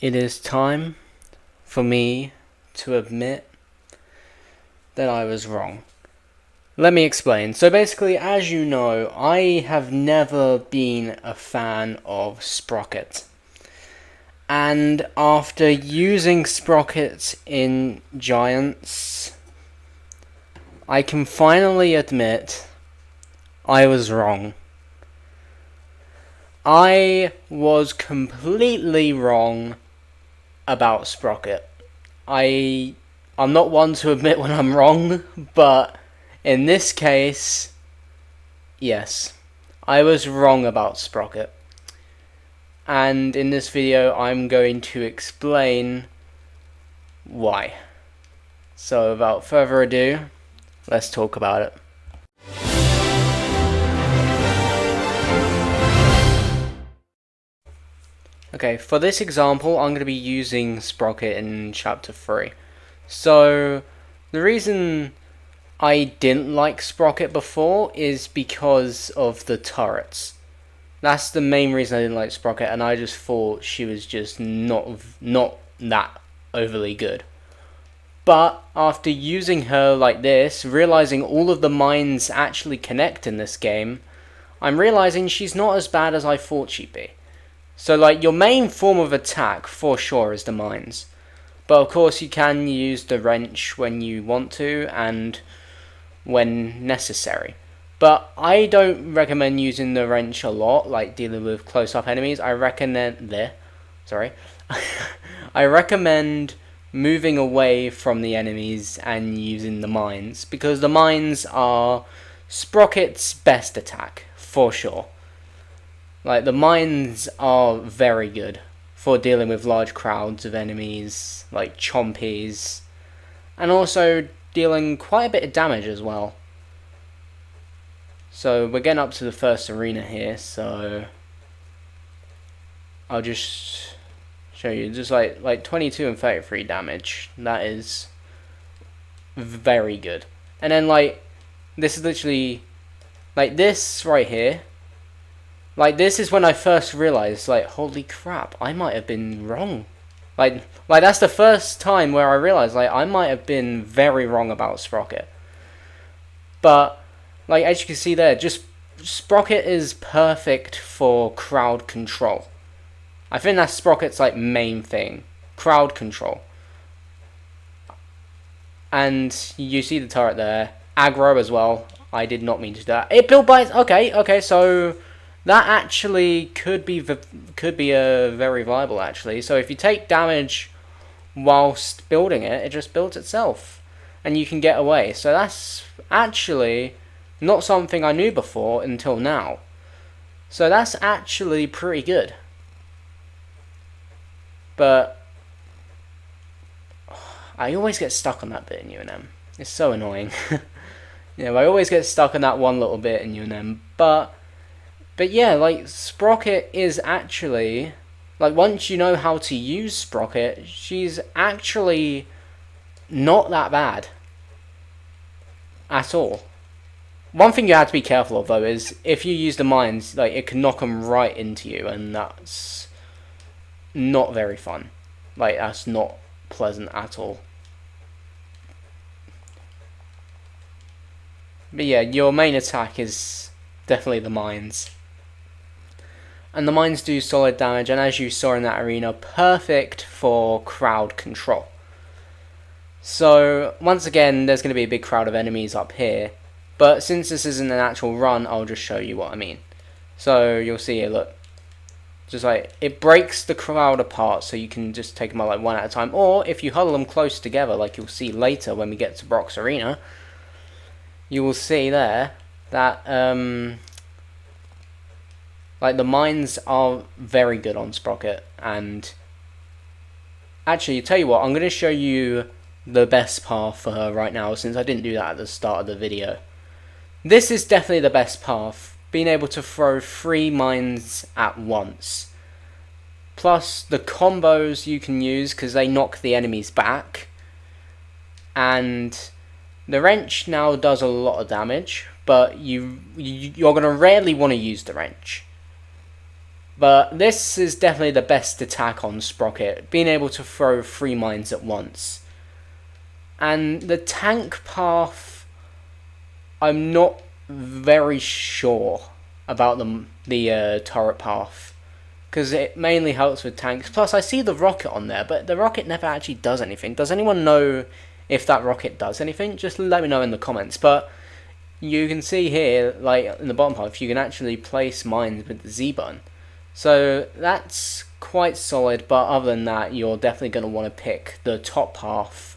It is time for me to admit that I was wrong. Let me explain. So basically, as you know, I have never been a fan of Sprocket. And after using Sprocket in Giants, I can finally admit I was wrong. I was completely wrong about Sprocket. I'm not one to admit when I'm wrong, but in this case, yes, I was wrong about Sprocket. And in this video, I'm going to explain why. So without further ado, let's talk about it. Okay, for this example, I'm going to be using Sprocket in Chapter 3. So, the reason I didn't like Sprocket before is because of the turrets. That's the main reason I didn't like Sprocket, and I just thought she was just not that overly good. But after using her like this, realizing all of the mines actually connect in this game, I'm realizing she's not as bad as I thought she'd be. So like your main form of attack for sure is the mines. But of course you can use the wrench when you want to and when necessary. But I don't recommend using the wrench a lot, like dealing with close-up enemies. I recommend I recommend moving away from the enemies and using the mines, because the mines are Sprocket's best attack, for sure. Like, the mines are very good for dealing with large crowds of enemies, like chompies, and also dealing quite a bit of damage as well. So we're getting up to the first arena here, so I'll just show you, just like 22 and 33 damage. That is very good. And then like, this is literally, like this right here, like this is when I first realized, like, holy crap, I might have been wrong. Like that's the first time where I realized, like, I might have been very wrong about Sprocket. But like, as you can see there, just Sprocket is perfect for crowd control. I think that's Sprocket's like main thing, crowd control. And you see the turret there, aggro as well. I did not mean to do that. It built by okay, so that actually could be a very viable actually. So if you take damage whilst building it, it just builds itself, and you can get away. So that's actually not something I knew before until now. So that's actually pretty good. But I always get stuck on that bit in UNM. It's so annoying. I always get stuck on that one little bit in UNM. But yeah, like, Sprocket is actually, like, once you know how to use Sprocket, she's actually not that bad at all. One thing you have to be careful of, though, is if you use the mines, like, it can knock them right into you, and that's not very fun. Like, that's not pleasant at all. But yeah, your main attack is definitely the mines. And the mines do solid damage, and as you saw in that arena, perfect for crowd control. So, once again, there's going to be a big crowd of enemies up here. But since this isn't an actual run, I'll just show you what I mean. So, you'll see here, look. Just like, it breaks the crowd apart, so you can just take them out like one at a time. Or, if you huddle them close together, like you'll see later when we get to Brock's Arena, you will see there that, like, the mines are very good on Sprocket. And actually, tell you what, I'm going to show you the best path for her right now, since I didn't do that at the start of the video. This is definitely the best path, being able to throw 3 mines at once. Plus the combos you can use, because they knock the enemies back. And the wrench now does a lot of damage, but you're going to rarely want to use the wrench. But this is definitely the best attack on Sprocket, being able to throw 3 mines at once. And the tank path, I'm not very sure about the turret path, because it mainly helps with tanks. Plus, I see the rocket on there, but the rocket never actually does anything. Does anyone know if that rocket does anything? Just let me know in the comments. But you can see here, like in the bottom half, you can actually place mines with the Z button. So that's quite solid, but other than that, you're definitely going to want to pick the top path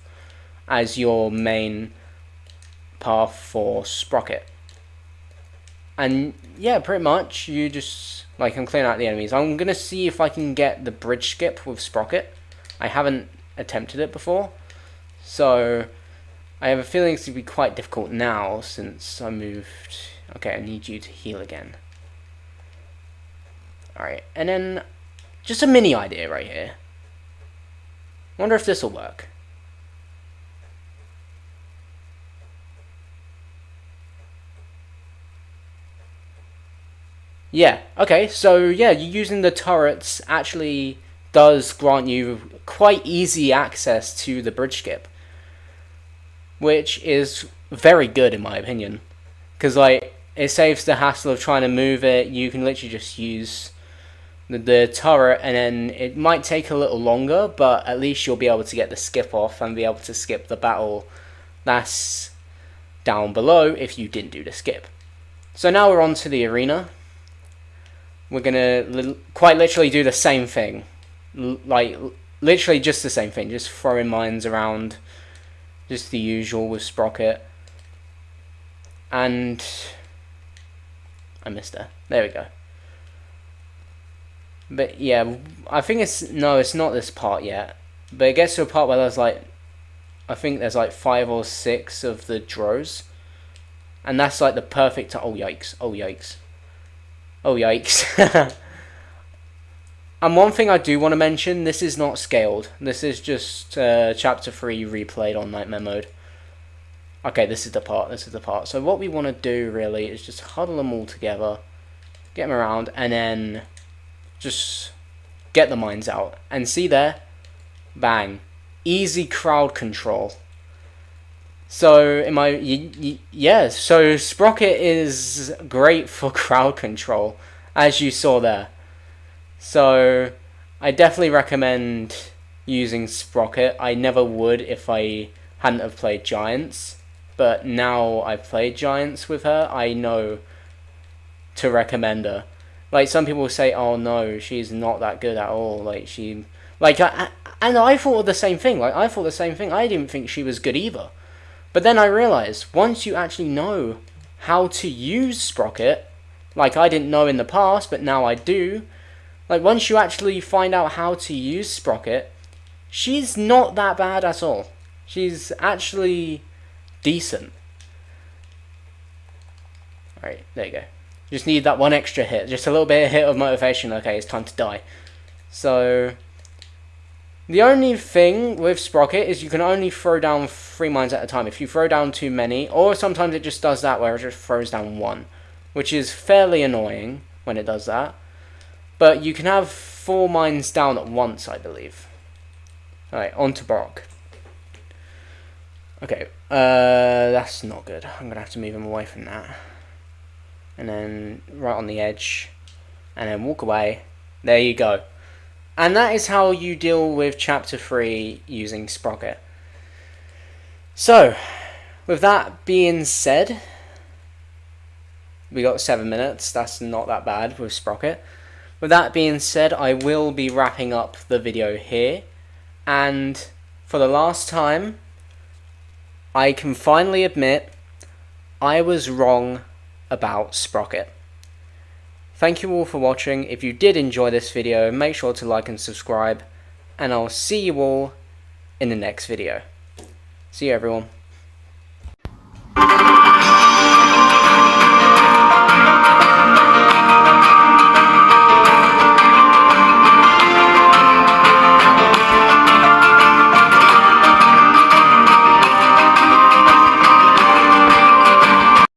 as your main path for Sprocket. And yeah, pretty much, you just, like, I'm clearing out the enemies. I'm going to see if I can get the bridge skip with Sprocket. I haven't attempted it before, so I have a feeling it's going to be quite difficult now since I moved. Okay, I need you to heal again. Alright, and then just a mini idea right here. Wonder if this will work. Yeah, okay, so yeah, using the turrets actually does grant you quite easy access to the bridge skip, which is very good in my opinion, because like it saves the hassle of trying to move it. You can literally just use the turret, and then it might take a little longer, but at least you'll be able to get the skip off and be able to skip the battle that's down below if you didn't do the skip. So now we're on to the arena. We're gonna quite literally do the same thing, like literally just the same thing, just throwing mines around, just the usual with Sprocket. And I missed her. There we go. But yeah, I think it's not this part yet. But it gets to a part where there's like, I think there's like 5 or 6 of the drows, and that's like the perfect. Oh yikes! Oh yikes! Oh yikes! And one thing I do want to mention: this is not scaled. This is just chapter 3 replayed on Nightmare mode. Okay, this is the part. This is the part. So what we want to do really is just huddle them all together, get them around, and then just get the mines out. And see there? Bang. Easy crowd control. So, yeah, so Sprocket is great for crowd control, as you saw there. So, I definitely recommend using Sprocket. I never would if I hadn't have played Giants, but now I've played Giants with her, I know to recommend her. Like, some people say, oh no, she's not that good at all. Like, and I thought the same thing. Like, I thought the same thing. I didn't think she was good either. But then I realized, once you actually know how to use Sprocket, like I didn't know in the past, but now I do. Like, once you actually find out how to use Sprocket, she's not that bad at all. She's actually decent. Alright, there you go. Just need that one extra hit. Just a little bit of hit of motivation. Okay, it's time to die. So, the only thing with Sprocket is you can only throw down 3 mines at a time. If you throw down too many, or sometimes it just does that where it just throws down 1, which is fairly annoying when it does that. But you can have 4 mines down at once, I believe. Alright, on to Brock. Okay, that's not good. I'm going to have to move him away from that. And then right on the edge, and then walk away. There you go. And that is how you deal with chapter 3 using Sprocket. So, with that being said, we got 7 minutes. That's not that bad with Sprocket. With that being said, I will be wrapping up the video here. And for the last time, I can finally admit I was wrong about Sprocket. Thank you all for watching. If you did enjoy this video, make sure to like and subscribe, and I'll see you all in the next video. See you everyone.